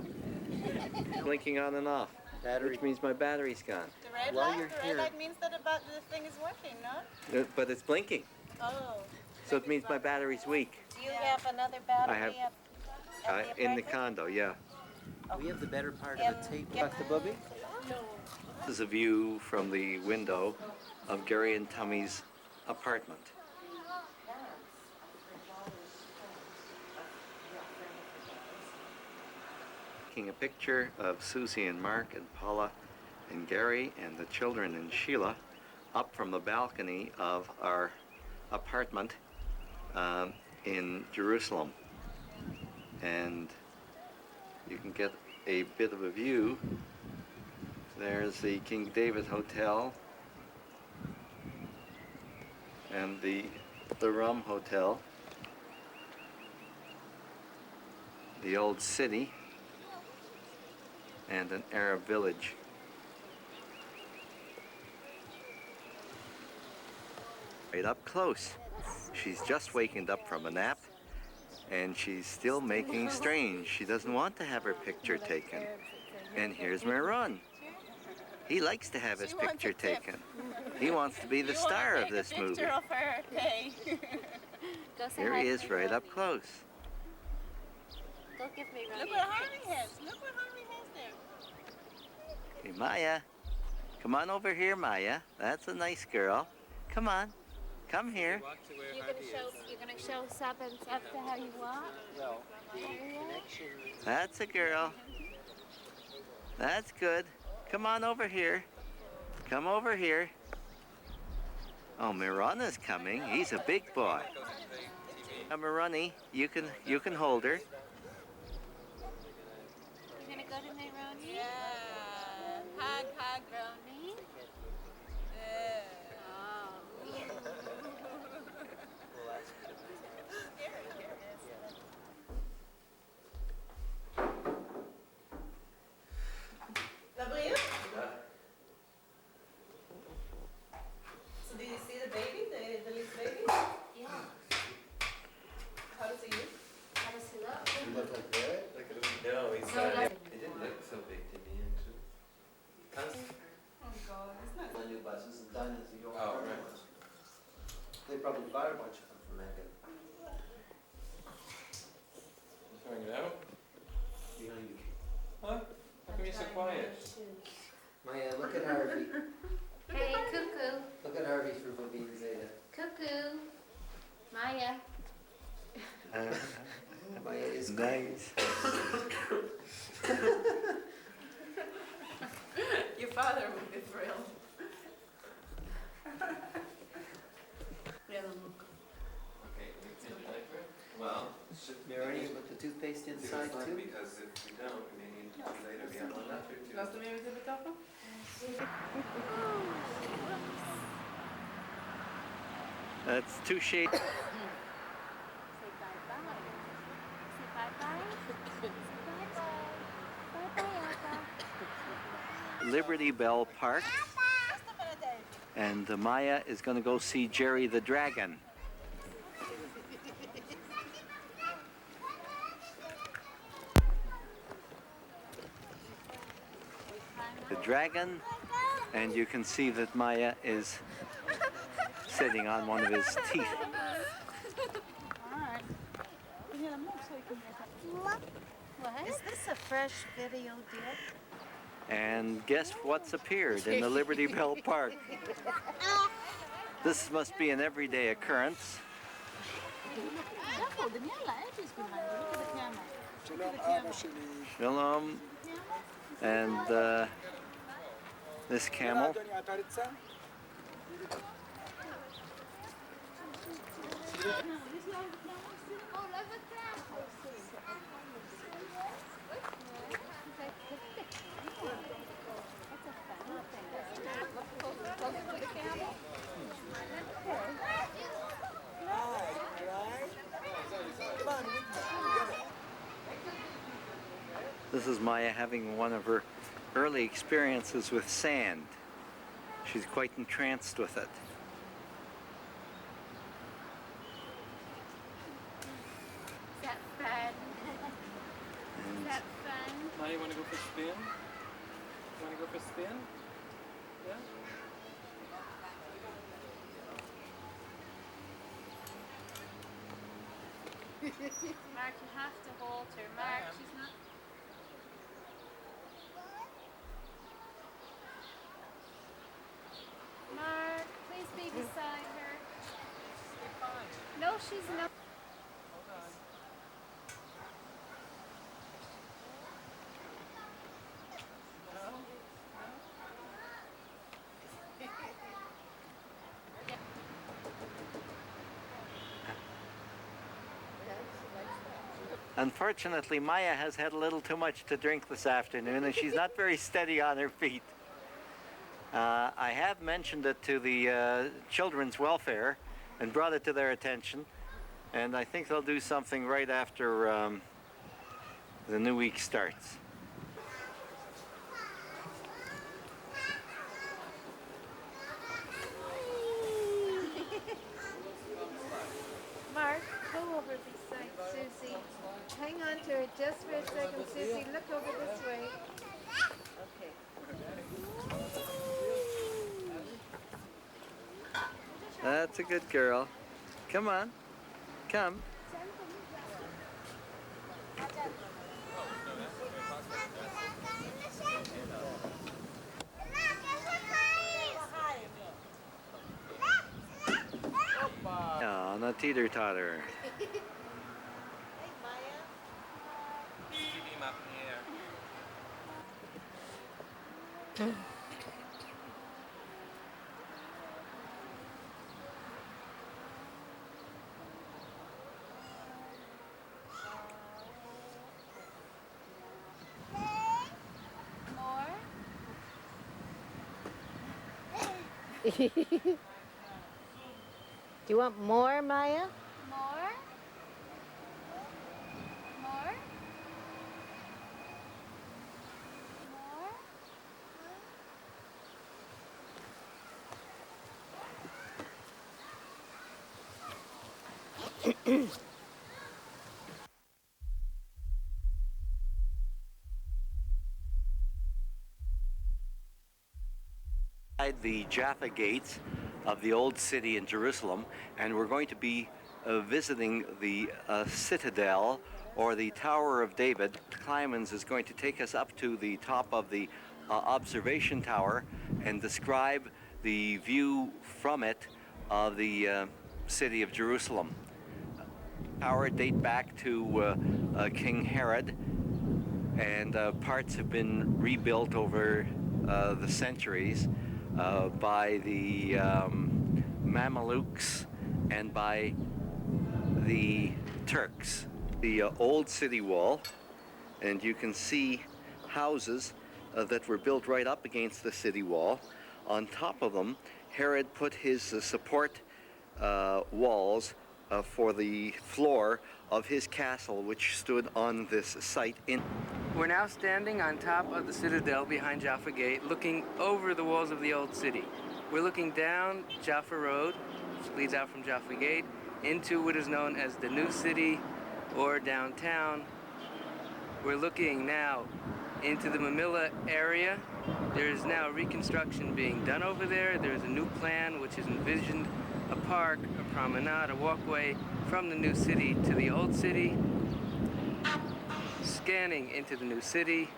Blinking on and off, which means my battery's gone. The red light means that the thing is working, no? But it's blinking. Oh. So it means my battery's weak. Do you have another battery I have in the condo, yeah. We have the better part of a tape. Dr. Bobby? This is a view from the window of Gary and Tommy's apartment. Taking a picture of Susie and Mark and Paula and Gary and the children and Sheila up from the balcony of our apartment in Jerusalem. And you can get a bit of a view. There's the King David Hotel and the Rum Hotel, the old city, and an Arab village. Right up close. She's just wakened up from a nap, and she's still making strange. She doesn't want to have her picture taken. And here's Miron. He likes to have his picture taken. He wants to be the star of this movie. Of her. Okay. Here he is right up close. Go give me Ronnie. Look what Harvey has. Look what Harvey has there. Hey, Maya. Come on over here, Maya. That's a nice girl. Come on. Come here. You're gonna show us up and stuff to how you walk? That's a girl. That's good. Come on over here. Come over here. Oh, Mirana's coming. He's a big boy. Now, Mirani, you can hold her. You're gonna go to Maironi? Yeah. Hug, hug. Maironi? Yeah. Gabriel? So did you see the baby, the little baby? Yeah. How does he look? How does he look? You look like that? No, he's No, no. it didn't look so big to me, actually. Oh God, it's not. My new buses and diners are your Oh, right. They probably buy a bunch of them from Megan. Throwing it out? Behind you. Huh? How come you're so quiet? Maya, look at Harvey. Hey, cuckoo. Look at Harvey for being Zeta. Cuckoo. Maya. Maya is Nice. Your father would be thrilled. Well, You're already with the toothpaste inside too? because if we don't, we may need to later. We have one after two. Laat hem even zitten tappen. That's two shades. Say bye-bye. Say bye-bye. Say bye-bye. Bye-bye, Appa. Liberty Bell Park. And Maya is going to go see Jerry the Dragon. The dragon, and you can see that Maya is sitting on one of his teeth. Is this a fresh video, dear? And guess what's appeared in the Liberty Bell Park? This must be an everyday occurrence. Shalom. And this camel. This is Maya having one of her early experiences with sand. She's quite entranced with it. Is that fun? Is that fun? Now you want to go for a spin? You want to go for a spin? Yeah? Mark, you have to hold her. Mark, she's not. Mark, please be beside her. No, she's not. Unfortunately, Maya has had a little too much to drink this afternoon, and she's not very steady on her feet. I have mentioned it to the children's welfare and brought it to their attention, and I think they'll do something right after the new week starts. Mark, go over beside Susie. Hang on to her just for a second, Susie. Look over this way. Okay. That's a good girl. Come on. Come. Oh, not teeter-totter. Hey, Maya. Keep him up in the air. More? Do you want more, Maya? More? More? More? Inside the Jaffa gates of the old city in Jerusalem, and we're going to be visiting the citadel, or the Tower of David. Climans is going to take us up to the top of the observation tower and describe the view from it of the city of Jerusalem. Tower date back to King Herod, and parts have been rebuilt over the centuries by the Mamelukes and by the Turks, the old city wall, and you can see houses that were built right up against the city wall. On top of them, Herod put his support walls for the floor of his castle, which stood on this site. We're now standing on top of the citadel behind Jaffa Gate, looking over the walls of the old city. We're looking down Jaffa Road, which leads out from Jaffa Gate, into what is known as the New City or downtown. We're looking now into the Mamilla area. There is now reconstruction being done over there. There is a new plan which has envisioned a park, a promenade, a walkway from the new city to the old city. Scanning into the new city,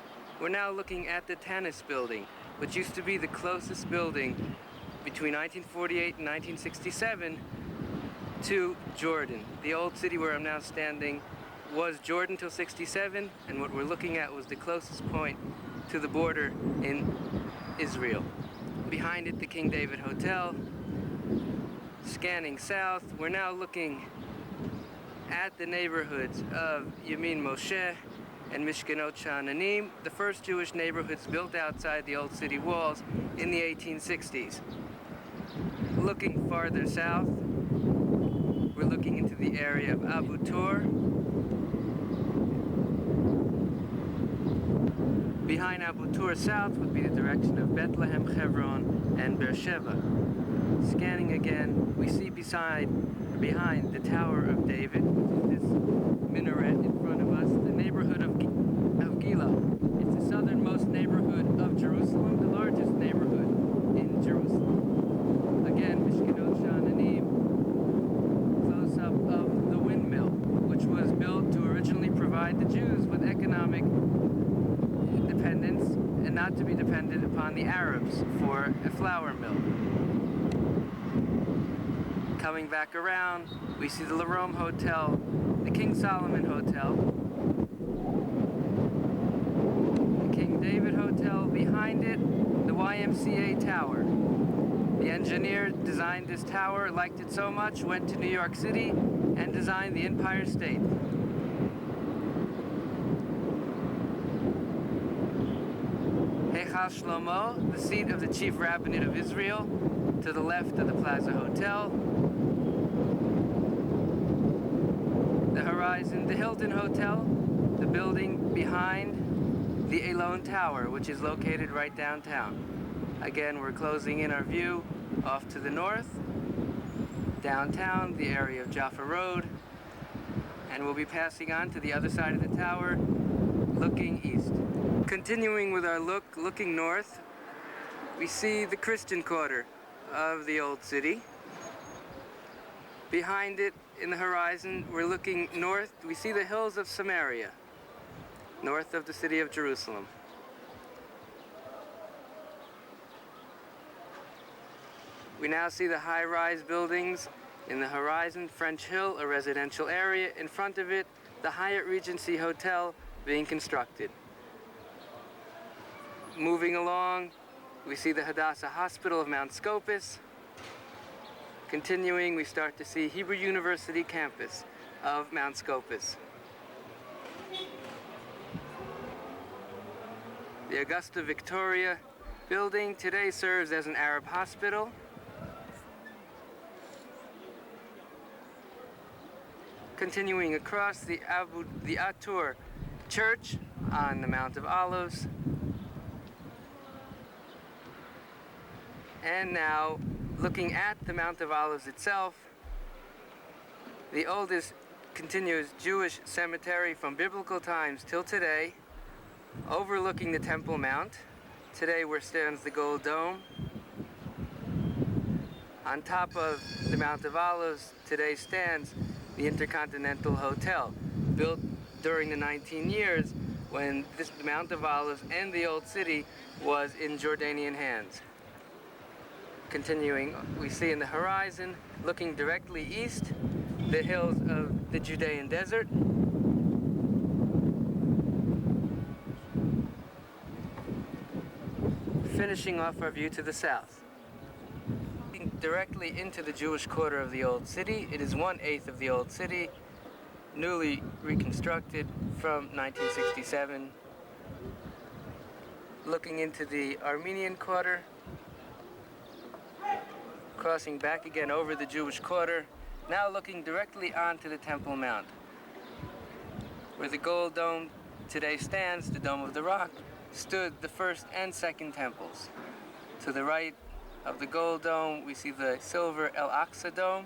we're now looking at the Tanis building, which used to be the closest building between 1948 and 1967 to Jordan. The old city where I'm now standing was Jordan till 67, and what we're looking at was the closest point to the border in Israel. Behind it, the King David Hotel. Scanning south, we're now looking at the neighborhoods of Yamin Moshe and Mishkenot Sha'ananim, the first Jewish neighborhoods built outside the old city walls in the 1860s. Looking farther south, we're looking into the area of Abu Tor. Behind Abu Tor south would be the direction of Bethlehem, Hebron, and Beersheba. Scanning again, we see behind the Tower of David, this minaret in front of us, the neighborhood of Gila. It's the southernmost neighborhood of Jerusalem, the largest neighborhood in Jerusalem. Again, Mishkenot Sha'ananim, close-up of the windmill, which was built to originally provide the Jews with economic independence and not to be dependent upon the Arabs for a flour mill. Coming back around, we see the Larome Hotel, the King Solomon Hotel, the King David Hotel, behind it, the YMCA Tower. The engineer designed this tower, liked it so much, went to New York City and designed the Empire State. Heichal Shlomo, the seat of the Chief Rabbinate of Israel, to the left of the Plaza Hotel. The Horizon, the Hilton Hotel, the building behind the Elon Tower, which is located right downtown. Again, we're closing in our view off to the north, downtown, the area of Jaffa Road, and we'll be passing on to the other side of the tower, looking east. Continuing with our look, looking north, we see the Christian quarter of the old city. Behind it, in the horizon, we're looking north. We see the hills of Samaria, north of the city of Jerusalem. We now see the high-rise buildings in the horizon, French Hill, a residential area. In front of it, the Hyatt Regency Hotel being constructed. Moving along, we see the Hadassah Hospital of Mount Scopus. Continuing, we start to see Hebrew University campus of Mount Scopus. The Augusta Victoria building today serves as an Arab hospital. Continuing across the Atur Church on the Mount of Olives. And now, looking at the Mount of Olives itself, the oldest continuous Jewish cemetery from biblical times till today, overlooking the Temple Mount. Today where stands the Gold Dome. On top of the Mount of Olives today stands the Intercontinental Hotel, built during the 19 years when the Mount of Olives and the Old City was in Jordanian hands. Continuing, we see in the horizon, looking directly east, the hills of the Judean desert. Finishing off our view to the south. looking directly into the Jewish quarter of the Old City. It is 1/8 of the Old City, newly reconstructed from 1967. Looking into the Armenian quarter, crossing back again over the Jewish quarter, now looking directly onto the Temple Mount. Where the gold dome today stands, the Dome of the Rock, stood the first and second temples. To the right of the gold dome, we see the silver El-Aqsa dome,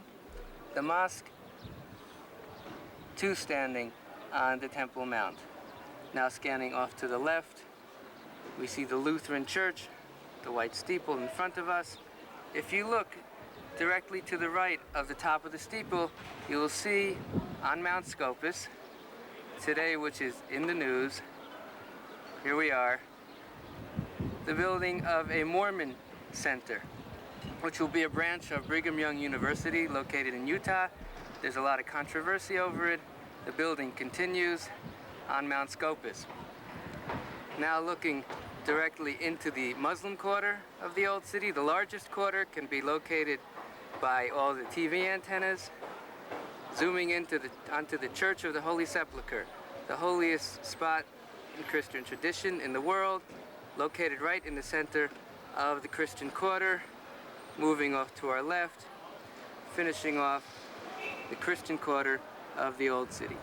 the mosque, two standing on the Temple Mount. Now scanning off to the left, we see the Lutheran Church, the white steeple in front of us. If you look directly to the right of the top of the steeple, you will see on Mount Scopus, today which is in the news, here we are, the building of a Mormon Center, which will be a branch of Brigham Young University located in Utah. There's a lot of controversy over it. The building continues on Mount Scopus. Now looking directly into the Muslim quarter of the Old City, the largest quarter can be located by all the TV antennas. Zooming onto the Church of the Holy Sepulchre, the holiest spot in Christian tradition in the world, located right in the center of the Christian quarter. Moving off to our left, finishing off the Christian quarter of the Old City.